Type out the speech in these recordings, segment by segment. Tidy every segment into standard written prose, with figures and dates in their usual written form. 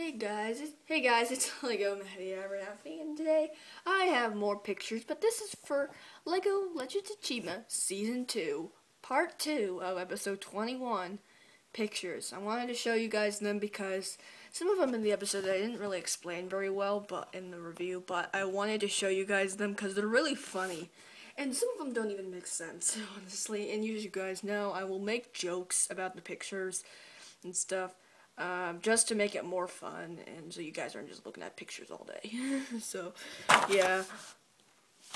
Hey guys, it's Lego Maddie and today I have more pictures, but this is for Lego Legends of Chima Season 2, Part 2 of Episode 21, Pictures. I wanted to show you guys them because some of them in the episode I didn't really explain very well but in the review, but I wanted to show you guys them because they're really funny. And some of them don't even make sense, honestly, and as you guys know, I will make jokes about the pictures and stuff. Just to make it more fun, and so you guys aren't just looking at pictures all day. So, yeah.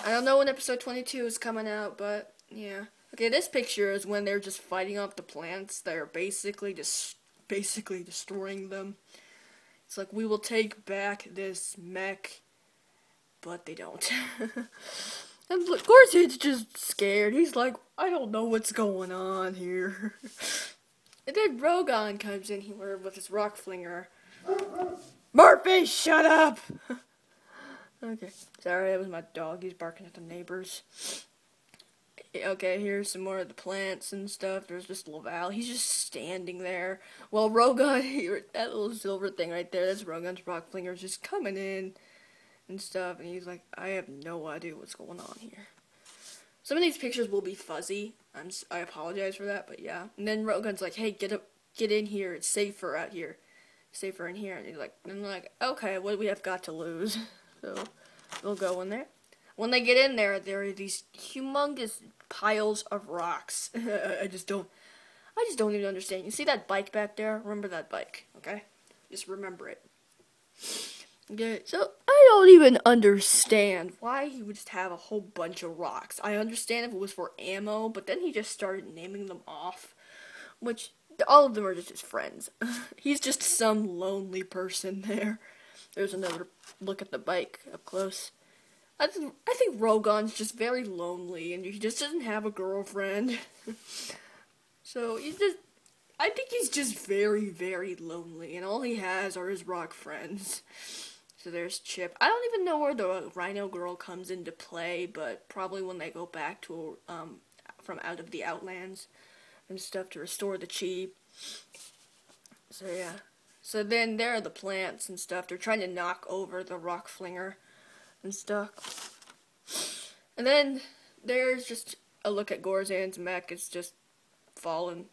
I don't know when episode 22 is coming out, but, yeah. Okay, this picture is when they're just fighting off the plants. They're basically destroying them. It's like, we will take back this mech, but they don't. And of course he's just scared. He's like, I don't know what's going on here. And then Rogan comes in here with his rock flinger. Murphy, shut up! Okay, sorry, that was my dog. He's barking at the neighbors. Okay, here's some more of the plants and stuff. There's just Laval. He's just standing there. Well, Rogan, that little silver thing right there, that's Rogan's rock flinger, just coming in and stuff. And he's like, I have no idea what's going on here. Some of these pictures will be fuzzy. I apologize for that, but yeah. And then Rogan's like, hey, get in here. It's safer out here. Safer in here. And they're like, okay, what do we have got to lose? So they'll go in there. When they get in there, there are these humongous piles of rocks. I just don't even understand. You see that bike back there? Remember that bike, okay? Just remember it. Okay, so I don't even understand why he would just have a whole bunch of rocks. I understand if it was for ammo, but then he just started naming them off, which all of them are just his friends. He's just some lonely person there. There's another look at the bike up close. I think Rogan's just very lonely, and he just doesn't have a girlfriend. So I think he's just very, very lonely, and all he has are his rock friends. So there's Chip. I don't even know where the Rhino Girl comes into play, but probably when they go back to from out of the Outlands and stuff to restore the chi. So yeah. So then there are the plants and stuff. They're trying to knock over the rock flinger and stuff. And then there's just a look at Gorzan's mech. It's just fallen.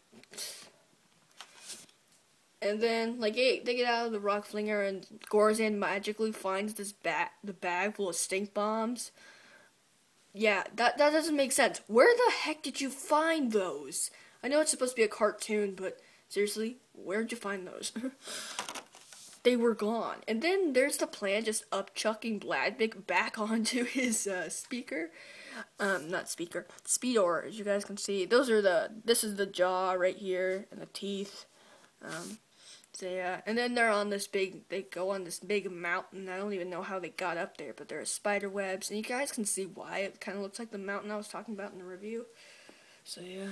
And then, like, they get out of the rock flinger, and Gorzan magically finds the bag full of stink bombs. Yeah, that doesn't make sense. Where the heck did you find those? I know it's supposed to be a cartoon, but seriously, where'd you find those? They were gone. And then there's the plant just upchucking Bladvik back onto his speeder, as you guys can see. This is the jaw right here, and the teeth. So yeah, and then they go on this big mountain. I don't even know how they got up there, but there are spider webs, and you guys can see why. It kind of looks like the mountain I was talking about in the review. So yeah.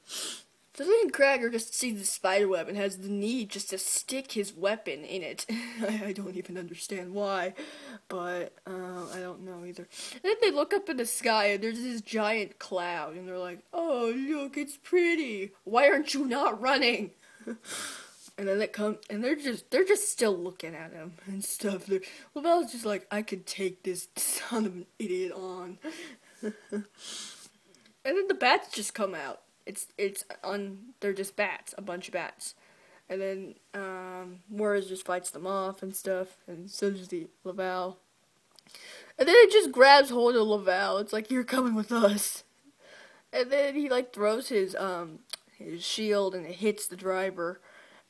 So then Cragger just sees the spider web and has the need just to stick his weapon in it. I don't even understand why, but I don't know either. And then they look up in the sky and there's this giant cloud, and they're like, "Oh, look, it's pretty. Why aren't you not running?" And then they come, and they're just still looking at him and stuff. Lavelle's just like, I could take this son of an idiot on. And then the bats just come out. They're just bats, a bunch of bats. And then Morris just fights them off and stuff, and so does the Lavelle. And then it just grabs hold of Lavelle. It's like, you're coming with us. And then he like throws his shield, and it hits the driver.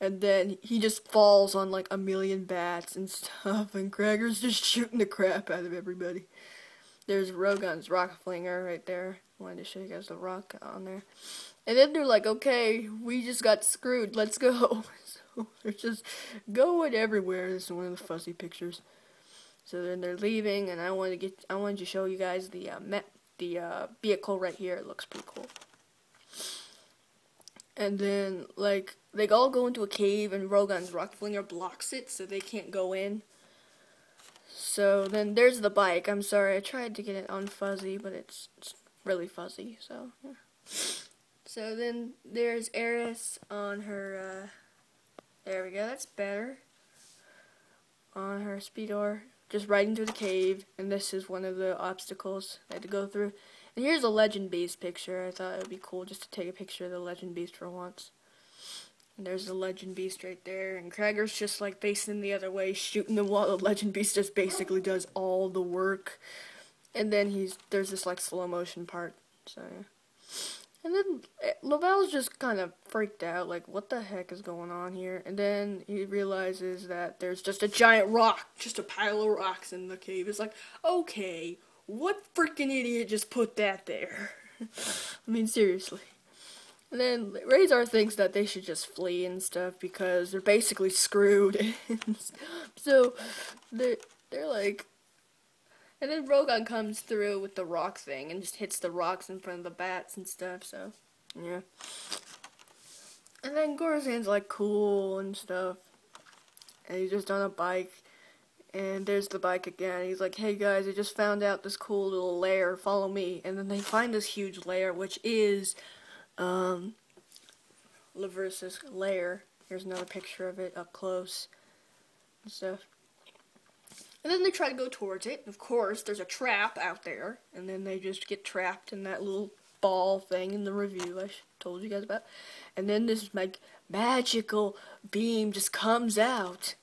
And then he just falls on like a million bats and stuff, and Cragger's just shooting the crap out of everybody. There's Rogan's rock flinger right there. I wanted to show you guys the rock on there. And then they're like, okay, we just got screwed, let's go. So they're just going everywhere. This is one of the fuzzy pictures. So then they're leaving, and I wanted to show you guys the vehicle right here. It looks pretty cool. And then, like, they all go into a cave, and Rogan's rock flinger blocks it, so they can't go in. So then there's the bike. I'm sorry, I tried to get it unfuzzy, but it's really fuzzy, so yeah. So then there's Eris on her, there we go, that's better. on her speedor, just riding through the cave, and this is one of the obstacles they had to go through. And here's a Legend Beast picture. I thought it would be cool just to take a picture of the Legend Beast for once. And there's the Legend Beast right there, and Cragger's just like facing the other way, shooting them while the Legend Beast just basically does all the work. And then there's this like slow motion part. So yeah. And then Lavelle's just kind of freaked out, like, what the heck is going on here? And then he realizes that there's just a giant rock, just a pile of rocks in the cave. It's like, okay, what freaking idiot just put that there? I mean, seriously. And then Razor thinks that they should just flee and stuff because they're basically screwed. So they're like... And then Rogan comes through with the rock thing and just hits the rocks in front of the bats and stuff, so, yeah. And then Gorzan's like cool and stuff. And he's just on a bike. And there's the bike again. He's like, hey guys, I just found out this cool little lair, follow me. And then they find this huge lair, which is, Laverse's lair. Here's another picture of it up close and stuff. And then they try to go towards it. Of course, there's a trap out there. And then they just get trapped in that little ball thing in the review I told you guys about. And then this magical beam just comes out.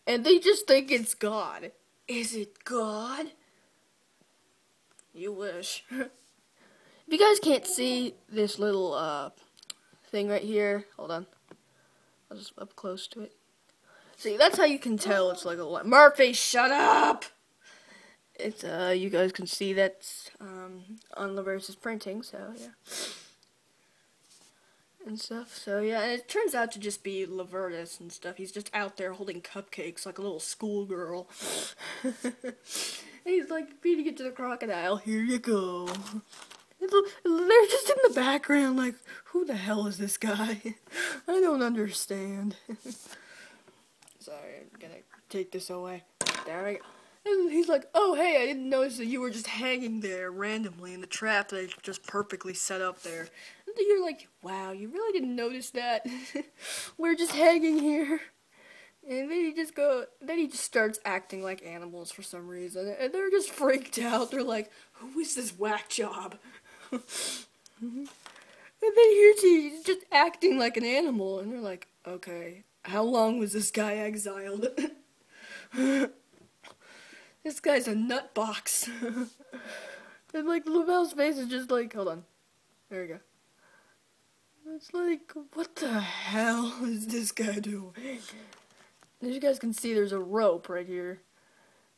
And they just think it's God. Is it God? You wish. If you guys can't see this little thing right here, hold on. I'll just up close to it. See, that's how you can tell it's like a... Murphy, shut up! It's, you guys can see that's, on Laverse's printing, so, yeah. And stuff, so, yeah, and it turns out to just be Lavertis and stuff. He's just out there holding cupcakes like a little schoolgirl. And he's, like, feeding it to the crocodile. Here you go. And they're just in the background, like, who the hell is this guy? I don't understand. Sorry, I'm gonna take this away. There we go. And he's like, oh, hey, I didn't notice that you were just hanging there randomly in the trap that I just perfectly set up there. And you're like, wow, you really didn't notice that? We're just hanging here. And then he just starts acting like animals for some reason. And they're just freaked out. They're like, who is this whack job? And then he's just acting like an animal. And they're like, okay. How long was this guy exiled? This guy's a nut box. And like Lavelle's face is just like, hold on. There we go. It's like, what the hell is this guy doing? As you guys can see, there's a rope right here.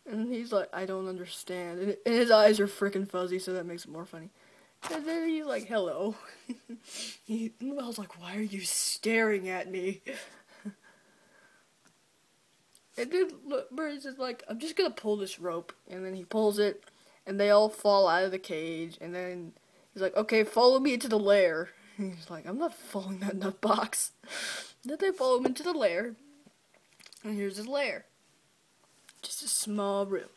And he's like, I don't understand. And his eyes are freaking fuzzy, so that makes it more funny. And then he's like, hello. Lavelle's like, why are you staring at me? And then Burns is like, I'm just gonna pull this rope. And then he pulls it, and they all fall out of the cage. And then he's like, okay, follow me into the lair. And he's like, I'm not following that nut box. Then they follow him into the lair. And here's his lair. Just a small room.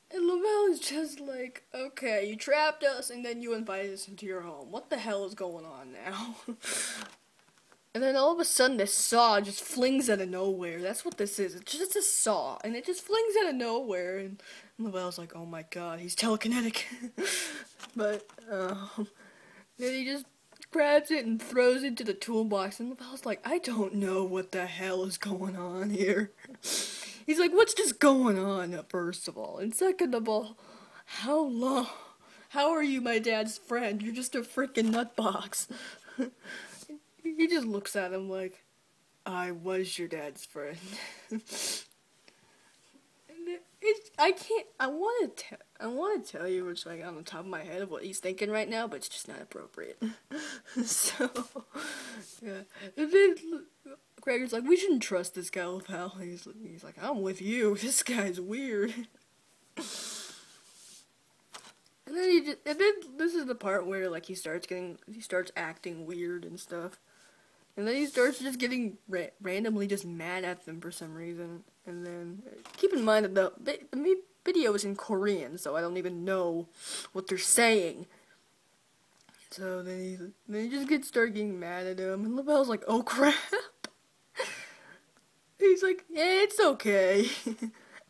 And Lavelle is just like, okay, you trapped us, and then you invited us into your home. What the hell is going on now? And then all of a sudden, this saw just flings out of nowhere. That's what this is. It's just a saw. And it just flings out of nowhere. And Lavelle's like, oh my god, he's telekinetic. But, then he just grabs it and throws it to the toolbox. And Lavelle's like, I don't know what the hell is going on here. He's like, what's just going on, first of all? And second of all, how are you my dad's friend? You're just a freaking nutbox. He just looks at him like, I was your dad's friend. I want to tell you what's like on the top of my head of what he's thinking right now, but it's just not appropriate. So, yeah. And then Gregor's like, we shouldn't trust this guy, pal. He's like, I'm with you. This guy's weird. And then this is the part where like he starts acting weird and stuff. And then he starts just getting randomly just mad at them for some reason. And then, keep in mind that the video is in Korean, so I don't even know what they're saying. So then he just starts getting mad at him. And Lavelle's like, oh crap. He he's like, it's okay.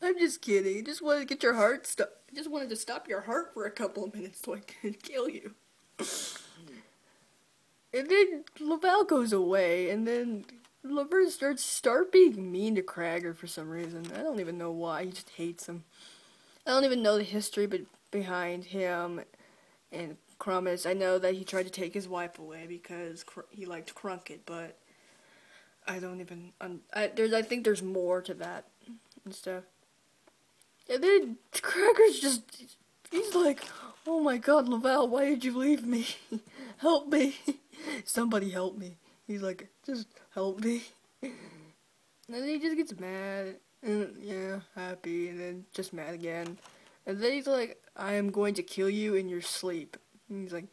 I'm just kidding. I just wanted to get your heart I just wanted to stop your heart for a couple of minutes so I could kill you. And then Lavelle goes away, and then Laverne start being mean to Cracker for some reason. I don't even know why. He just hates him. I don't even know the history behind him and Crumbus. I know that he tried to take his wife away because he liked Crunkit, but I don't even. I think there's more to that and stuff. And then Cracker's he's like, oh my God, Lavelle, why did you leave me? Help me. Somebody help me. He's like, just help me. And then he just gets mad. And yeah, happy. And then just mad again. And then he's like, I am going to kill you in your sleep. And he's like,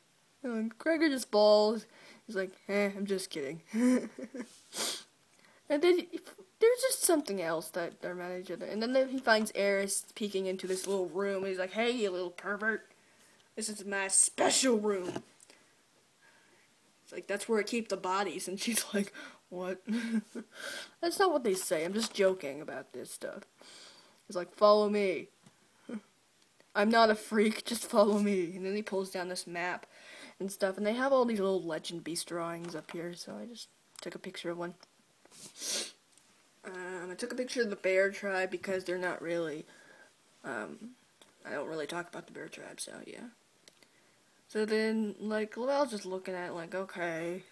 Cracker just balls. He's like, I'm just kidding. And then there's just something else that they're mad at each other. And then he finds Eris peeking into this little room. And he's like, hey, you little pervert. This is my special room. It's like, that's where I keep the bodies. And she's like, what? That's not what they say. I'm just joking about this stuff. He's like, follow me. I'm not a freak. Just follow me. And then he pulls down this map and stuff. And they have all these little Legend Beast drawings up here. So I just took a picture of one. I took a picture of the bear tribe because they're not really, I don't really talk about the bear tribe, so yeah. So then, like, Lavelle's just looking at it like, okay.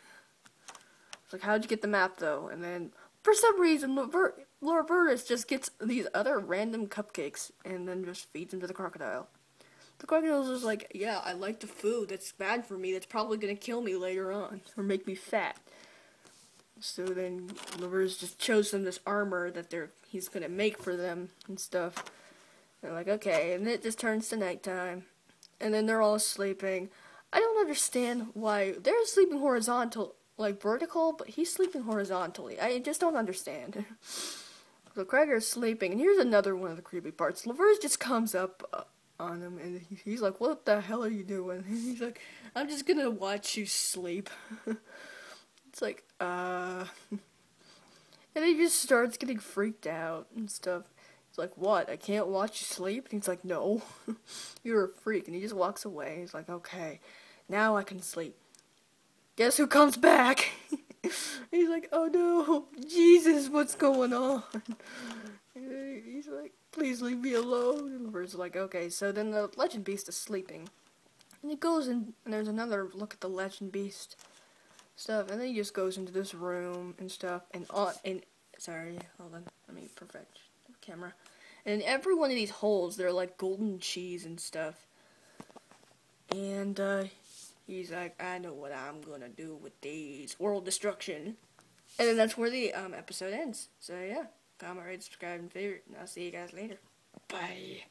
It's like, how'd you get the map, though? And then, for some reason, Lavertus just gets these other random cupcakes and then just feeds them to the crocodile. The crocodile's just like, yeah, I like the food. That's bad for me. That's probably going to kill me later on or make me fat. So then Lavertus just shows them this armor that he's going to make for them and stuff. They're like, okay, and it just turns to nighttime. And then they're all sleeping. I don't understand why they're sleeping horizontal, like vertical, but he's sleeping horizontally. I just don't understand. So Cracker's sleeping, and here's another one of the creepy parts. Lavertus just comes up on him, and he's like, what the hell are you doing? And he's like, I'm just gonna watch you sleep. It's like, And he just starts getting freaked out and stuff. He's like, what? I can't watch you sleep? And he's like, no. You're a freak. And he just walks away. He's like, okay, now I can sleep. Guess who comes back? He's like, oh no, Jesus, what's going on? And he's like, please leave me alone. And the bird's like, okay. So then the Legend Beast is sleeping. And he goes in, and there's another look at the Legend Beast stuff. And then he just goes into this room and stuff. Sorry, hold on. Let me perfect the camera. And in every one of these holes, they're like golden cheese and stuff. And, he's like, I know what I'm gonna do with these. World destruction. And then that's where the episode ends. So yeah, comment, rate, subscribe, and favorite. And I'll see you guys later. Bye.